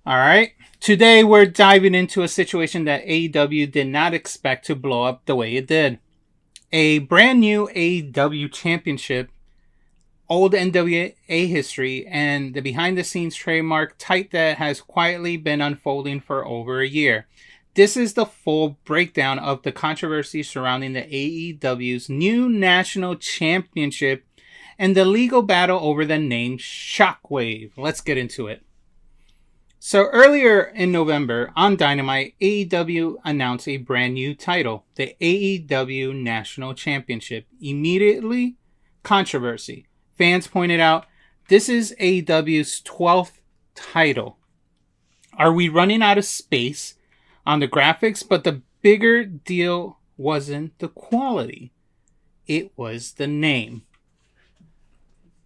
All right. Today we're diving into a situation that AEW did not expect to blow up the way it did. A brand new AEW championship, old NWA history, and the behind the scenes trademark type that has quietly been unfolding for over a year. This is the full breakdown of the controversy surrounding the AEW's new national championship and the legal battle over the name Shockwave. Let's get into it. So earlier in November on Dynamite, AEW announced a brand new title, the AEW National Championship. Immediately, controversy. Fans pointed out, this is AEW's 12th title. Are we running out of space on the graphics? But the bigger deal wasn't the quality. It was the name.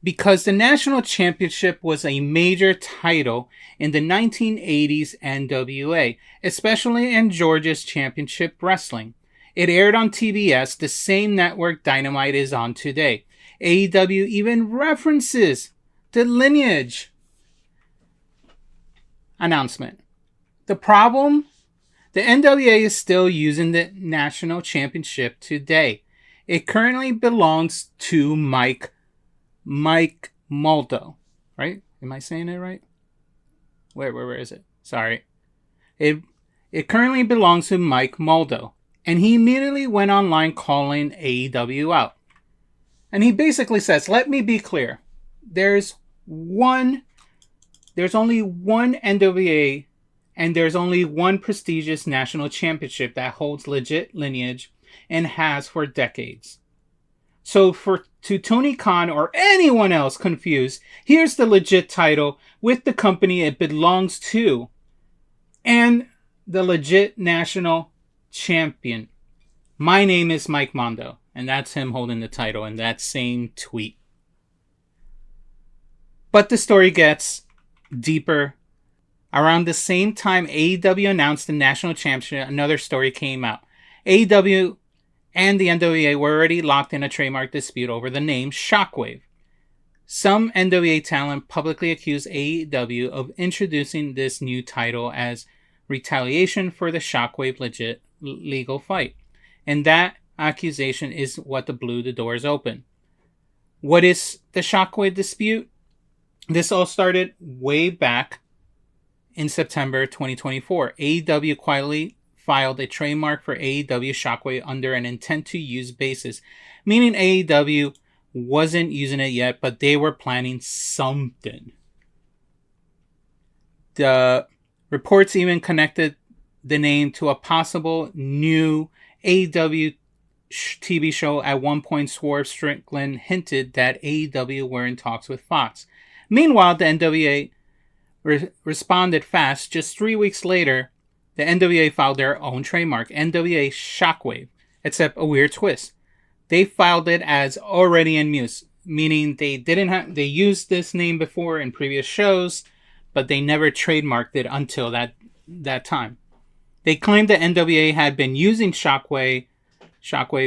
Because the national championship was a major title in the 1980s NWA, especially in Georgia's Championship Wrestling. It aired on TBS, the same network Dynamite is on today. AEW even references the lineage announcement. The problem? The NWA is still using the national championship today. It currently belongs to Mike Maldo, right? Am I saying it right? Where is it? Sorry. It currently belongs to Mike Maldo, and he immediately went online calling AEW out. And he basically says, let me be clear. There's only one NWA, and there's only one prestigious national championship that holds legit lineage and has for decades. So to Tony Khan or anyone else confused, here's the legit title with the company it belongs to and the legit national champion. My name is Mike Mondo, and that's him holding the title in that same tweet. But the story gets deeper. Around the same time AEW announced the national championship, another story came out. AEW and the NWA were already locked in a trademark dispute over the name Shockwave. Some NWA talent publicly accused AEW of introducing this new title as retaliation for the Shockwave legit legal fight. And that accusation is what blew the doors open. What is the Shockwave dispute? This all started way back in September 2024. AEW quietly filed a trademark for AEW Shockwave under an intent to use basis, meaning AEW wasn't using it yet, but they were planning something. The reports even connected the name to a possible new AEW TV show. At one point, Swerve Strickland hinted that AEW were in talks with Fox. Meanwhile, the NWA responded fast. Just 3 weeks later, the NWA filed their own trademark, NWA Shockwave, except a weird twist. They filed it as already in use, meaning they used this name before in previous shows, but they never trademarked it until that time. They claimed that NWA had been using Shockwave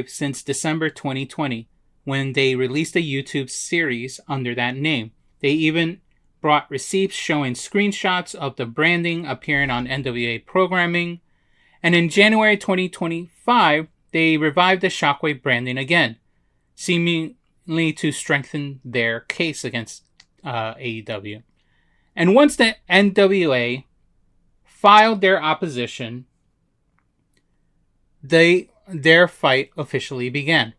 since December 2020, when they released a YouTube series under that name. They even brought receipts showing screenshots of the branding appearing on NWA programming. And in January 2025, they revived the Shockwave branding again, seemingly to strengthen their case against AEW. And once the NWA filed their opposition, their fight officially began.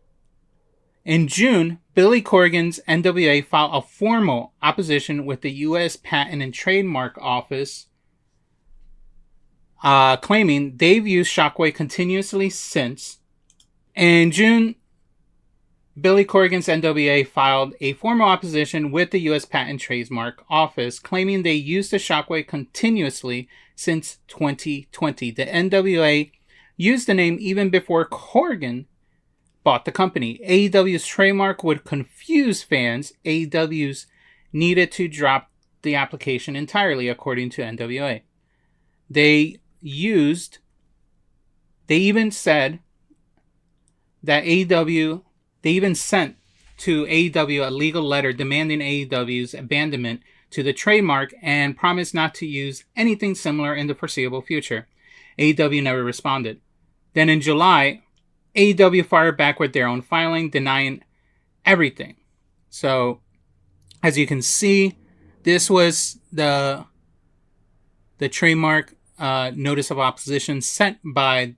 In June, Billy Corgan's NWA filed a formal opposition with the U.S. Patent and Trademark Office, claiming they've used Shockwave continuously since. In June, Billy Corgan's NWA filed a formal opposition with the U.S. Patent and Trademark Office, claiming they used the Shockwave continuously since 2020. The NWA used the name even before Corgan bought the company. AEW's trademark would confuse fans. AEW's needed to drop the application entirely, according to NWA. They even said that they even sent to AEW a legal letter demanding AEW's abandonment to the trademark and promised not to use anything similar in the foreseeable future. AEW never responded. Then in July, AEW fired back with their own filing, denying everything. So, as you can see, this was the trademark notice of opposition sent by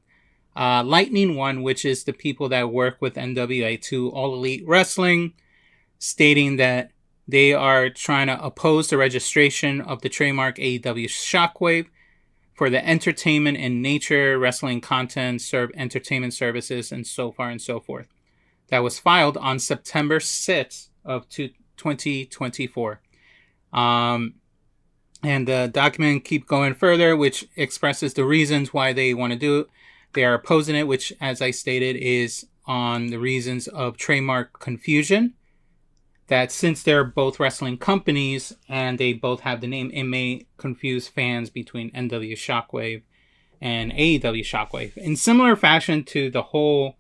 Lightning One, which is the people that work with NWA, to All Elite Wrestling, stating that they are trying to oppose the registration of the trademark AEW Shockwave for the entertainment and nature, wrestling content, entertainment services, and so far and so forth. That was filed on September 6th of 2024. And the document keep going further, which expresses the reasons why they want to do it. They are opposing it, which, as I stated, is on the reasons of trademark confusion. That since they're both wrestling companies and they both have the name, it may confuse fans between NW Shockwave and AEW Shockwave. In similar fashion to the whole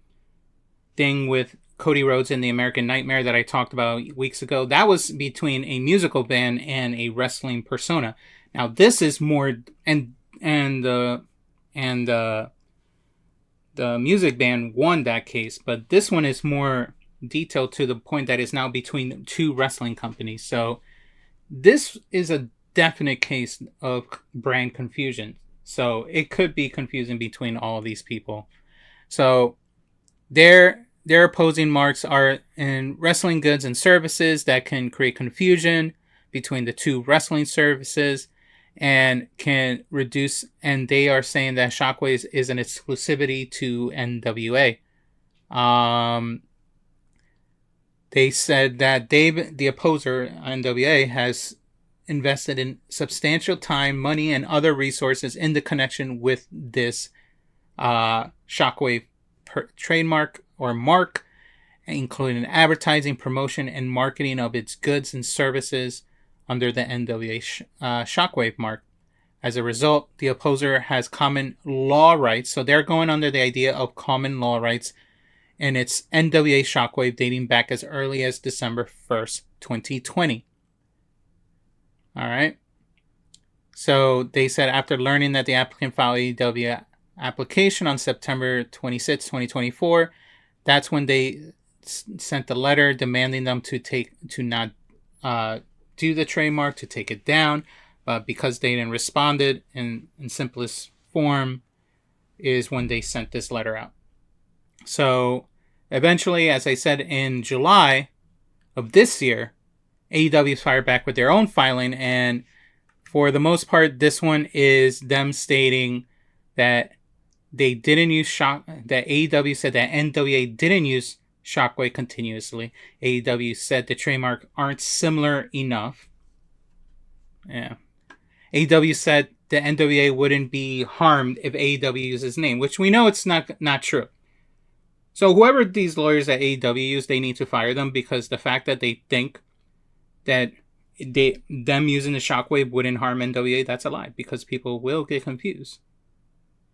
thing with Cody Rhodes and the American Nightmare that I talked about weeks ago, that was between a musical band and a wrestling persona. Now this is more, and the music band won that case, but this one is more detailed to the point that is now between two wrestling companies. So this is a definite case of brand confusion. So it could be confusing between all of these people. So their opposing marks are in wrestling goods and services that can create confusion between the two wrestling services and can reduce, and they are saying that Shockwave is an exclusivity to NWA. They said that Dave, the opposer, NWA, has invested in substantial time, money, and other resources in the connection with this Shockwave trademark or mark, including advertising, promotion, and marketing of its goods and services under the NWA Shockwave mark. As a result, the opposer has common law rights, so they're going under the idea of common law rights, and it's NWA Shockwave dating back as early as December 1st, 2020. All right. So they said after learning that the applicant filed AEW application on September 26, 2024, that's when they sent the letter demanding them to not do the trademark, to take it down. But because they didn't responded in simplest form is when they sent this letter out. So eventually, as I said, in July of this year, AEW fired back with their own filing, and for the most part, this one is them stating that they didn't use that AEW said that NWA didn't use Shockwave continuously. AEW said the trademark aren't similar enough. Yeah. AEW said the NWA wouldn't be harmed if AEW uses his name, which we know it's not true. So whoever these lawyers at AEW use, they need to fire them, because the fact that they think that them using the Shockwave wouldn't harm NWA, that's a lie, because people will get confused.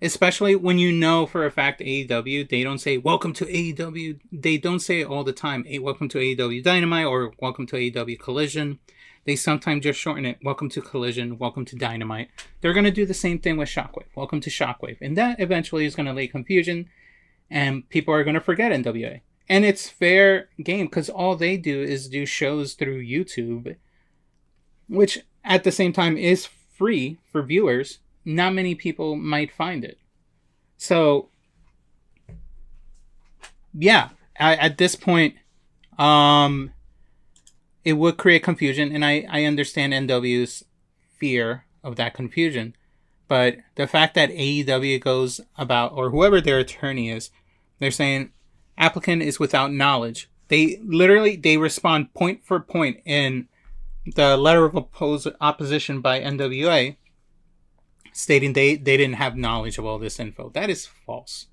Especially when you know for a fact AEW, they don't say welcome to AEW. They don't say it all the time, welcome to AEW Dynamite or welcome to AEW Collision. They sometimes just shorten it, welcome to Collision, welcome to Dynamite. They're going to do the same thing with Shockwave, welcome to Shockwave. And that eventually is going to lay confusion, and people are going to forget NWA. And it's fair game, because all they do is do shows through YouTube, which at the same time is free for viewers. Not many people might find it. So, yeah, at this point, it would create confusion, and I understand NW's fear of that confusion. But the fact that AEW goes about, or whoever their attorney is, they're saying applicant is without knowledge. They respond point for point in the letter of opposition by NWA, stating they didn't have knowledge of all this info. That is false.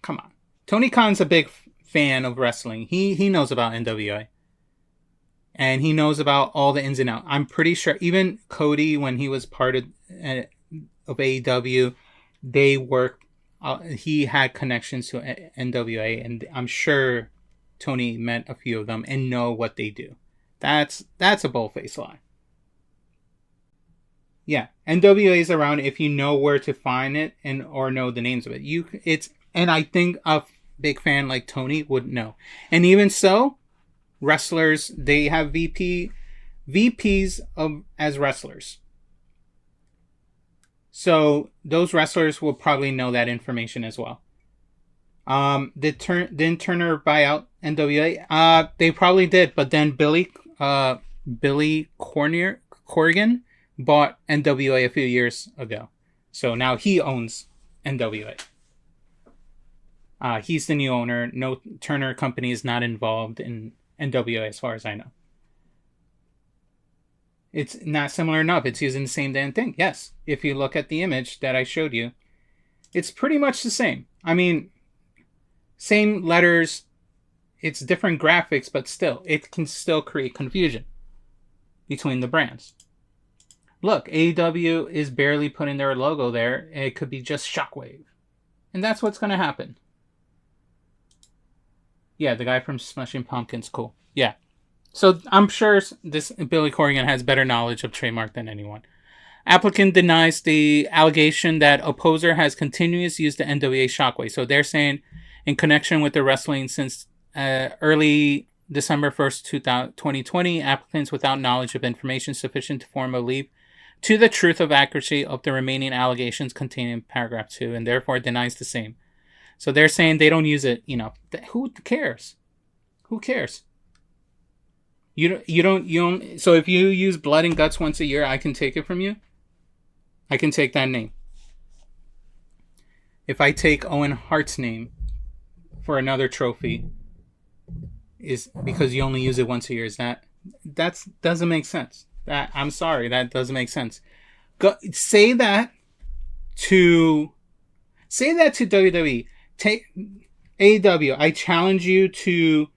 Come on. Tony Khan's a big fan of wrestling. He knows about NWA. And he knows about all the ins and outs. I'm pretty sure even Cody, when he was part of AEW, they worked. He had connections to NWA, and I'm sure Tony met a few of them and know what they do. That's a bold-faced lie. Yeah, NWA is around if you know where to find it and or know the names of it. And I think a big fan like Tony would know. And even so, wrestlers, they have VPs of as wrestlers. So those wrestlers will probably know that information as well. Didn't Turner buy out NWA? They probably did, but then Billy Corgan bought NWA a few years ago, so now he owns NWA. He's the new owner. No, Turner Company is not involved in NWA as far as I know. It's not similar enough. It's using the same damn thing. Yes, if you look at the image that I showed you, it's pretty much the same. I mean, same letters, it's different graphics, but still, it can still create confusion between the brands. Look, AEW is barely putting their logo there. It could be just Shockwave. And that's what's going to happen. Yeah, the guy from Smashing Pumpkins, cool. Yeah. So I'm sure this Billy Corgan has better knowledge of trademark than anyone. Applicant denies the allegation that opposer has continuously used the NWA Shockwave. So they're saying in connection with the wrestling since early December 1st, 2020, applicants without knowledge of information sufficient to form a leap to the truth of accuracy of the remaining allegations contained in paragraph 2 and therefore denies the same. So they're saying they don't use it, who cares? Who cares? You don't. So if you use blood and guts once a year, I can take it from you. I can take that name. If I take Owen Hart's name for another trophy, is because you only use it once a year. That doesn't make sense. I'm sorry, that doesn't make sense. Say that to WWE. Take AEW. I challenge you to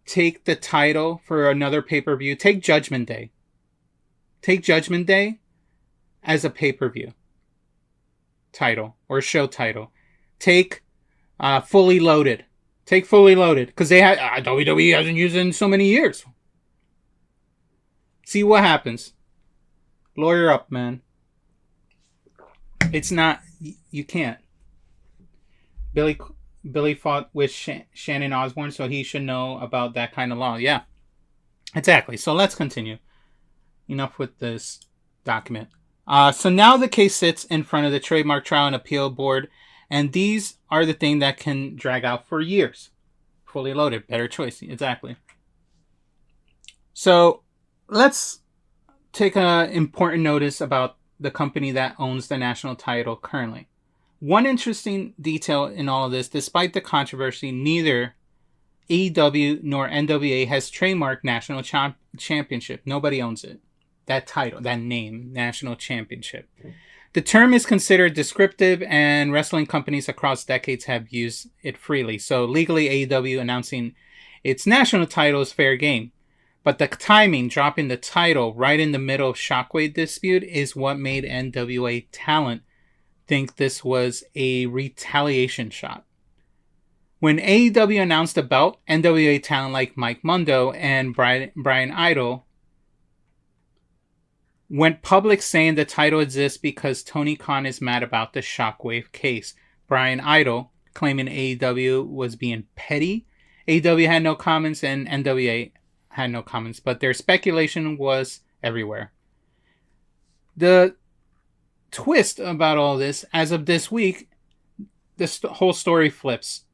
take the title for another pay-per-view. Take Judgment Day. Take Judgment Day as a pay-per-view title or show title. Take Fully Loaded. Take Fully Loaded because WWE hasn't used it in so many years. See what happens. Lawyer up, man. It's not. You can't. Billy fought with Shannon Osborne, so he should know about that kind of law. Yeah, exactly. So let's continue. Enough with this document. So now the case sits in front of the Trademark Trial and Appeal Board, and these are the things that can drag out for years. Fully Loaded, better choice. Exactly. So let's take an important notice about the company that owns the national title currently. One interesting detail in all of this, despite the controversy, neither AEW nor NWA has trademarked National Championship. Nobody owns it. That title, that name, National Championship. The term is considered descriptive, and wrestling companies across decades have used it freely. So legally, AEW announcing its national title is fair game. But the timing, dropping the title right in the middle of Shockwave dispute, is what made NWA talent think this was a retaliation shot. When AEW announced the belt, NWA talent like Mike Mundo and Brian Idol went public saying the title exists because Tony Khan is mad about the Shockwave case. Brian Idol claiming AEW was being petty. AEW had no comments and NWA had no comments, but their speculation was everywhere. The twist about all this, as of this week, this whole story flips.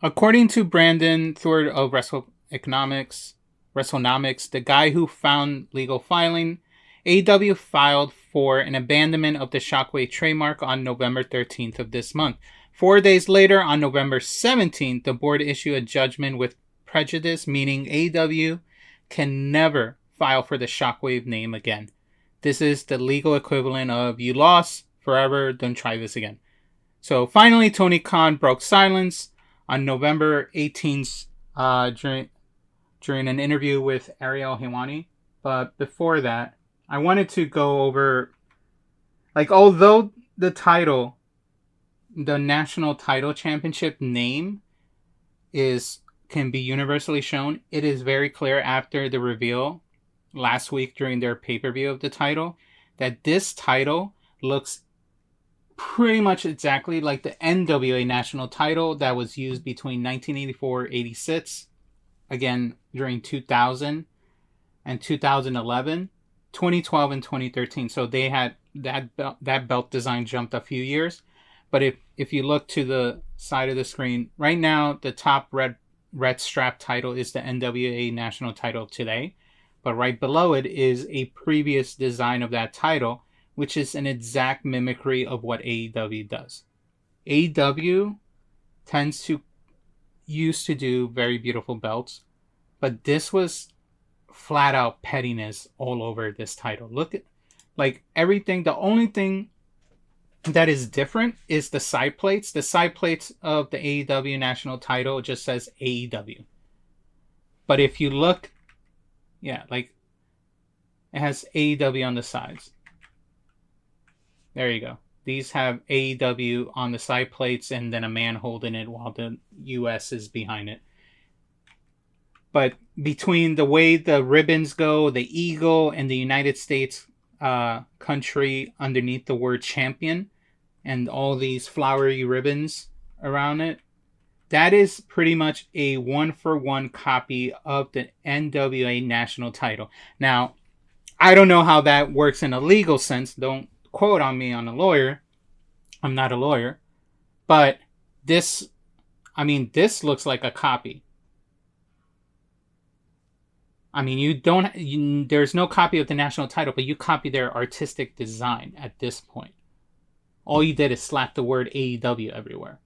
According to Brandon Thorpe of WrestleNomics, the guy who found legal filing, AEW filed for an abandonment of the Shockwave trademark on November 13th of this month. 4 days later, on November 17th, the board issued a judgment with prejudice, meaning AEW can never file for the Shockwave name again. This is the legal equivalent of you lost forever, don't try this again. So finally, Tony Khan broke silence on November 18th during an interview with Ariel Helwani. But before that, I wanted to go over, although the title, the national title championship name can be universally shown, it is very clear after the reveal last week during their pay-per-view of the title that this title looks pretty much exactly like the NWA national title that was used between 1984-86, again during 2000 and 2011, 2012 and 2013. So they had that belt design jumped a few years. But if you look to the side of the screen right now, the top red strap title is the NWA national title today, but right below it is a previous design of that title, which is an exact mimicry of what AEW does. AEW used to do very beautiful belts, but this was flat out pettiness all over this title. Look at like everything. The only thing that is different is the side plates. The side plates of the AEW national title just says AEW. But if you look, like it has AEW on the sides. There you go. These have AEW on the side plates and then a man holding it while the US is behind it. But between the way the ribbons go, the eagle, and the United States country underneath the word champion, and all these flowery ribbons around it, that is pretty much a 1-for-1 copy of the NWA national title. Now, I don't know how that works in a legal sense. Don't quote on me on a lawyer. I'm not a lawyer. But this looks like a copy. I mean, there's no copy of the national title, but you copy their artistic design at this point. All you did is slap the word AEW everywhere.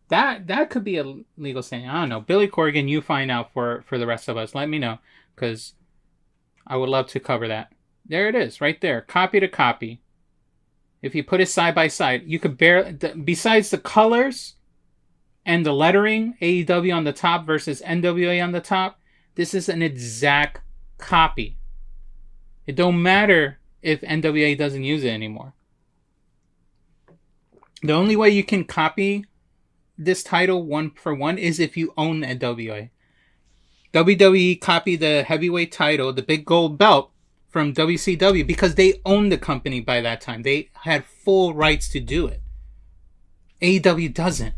That could be a legal saying. I don't know. Billy Corgan, you find out for the rest of us. Let me know, because I would love to cover that. There it is, right there. Copy to copy. If you put it side by side, you could besides the colors and the lettering, AEW on the top versus NWA on the top, this is an exact copy. It don't matter if NWA doesn't use it anymore. The only way you can copy this title 1-for-1 is if you own NWA. WWE copied the heavyweight title, the big gold belt, from WCW because they owned the company by that time. They had full rights to do it. AEW doesn't.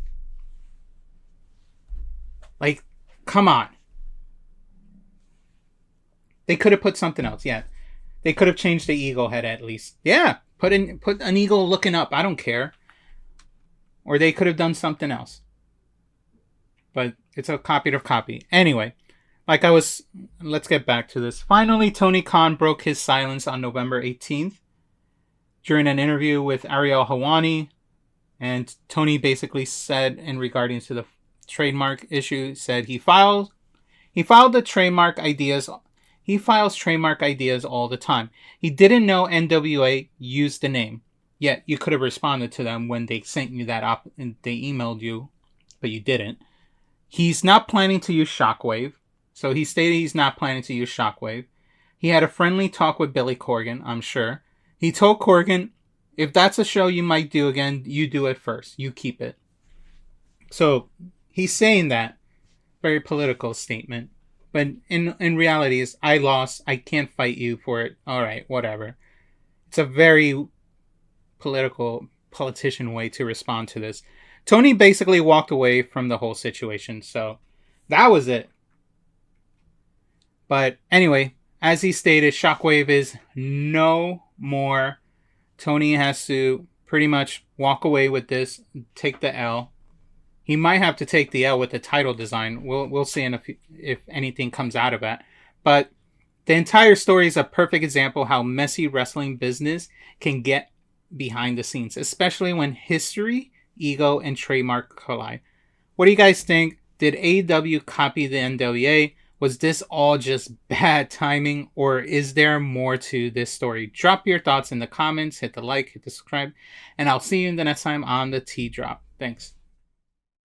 Like, come on. They could have put something else. Yeah. They could have changed the eagle head at least. Yeah. Put an eagle looking up. I don't care. Or they could have done something else. But it's a copy to copy. Anyway, let's get back to this. Finally, Tony Khan broke his silence on November 18th during an interview with Ariel Helwani. And Tony basically said, in regarding to the trademark issue, said he filed the trademark ideas. He files trademark ideas all the time. He didn't know NWA used the name. Yet you could have responded to them when they sent you that and they emailed you, but you didn't. He's not planning to use Shockwave. So he stated he's not planning to use Shockwave. He had a friendly talk with Billy Corgan, I'm sure. He told Corgan, if that's a show you might do again, you do it first. You keep it. So he's saying that. Very political statement. But in reality is, I lost. I can't fight you for it. All right, whatever. It's a very politician way to respond to this. Tony basically walked away from the whole situation. So that was it. But anyway, as he stated, Shockwave is no more. Tony has to pretty much walk away with this, take the L. He might have to take the L with the title design. We'll see if anything comes out of that. But the entire story is a perfect example how messy wrestling business can get behind the scenes, especially when history, ego, and trademark collide. What do you guys think? Did AEW copy the NWA? Was this all just bad timing, or is there more to this story? Drop your thoughts in the comments, hit the like, hit the subscribe, and I'll see you in the next time on the Tea Drop. Thanks.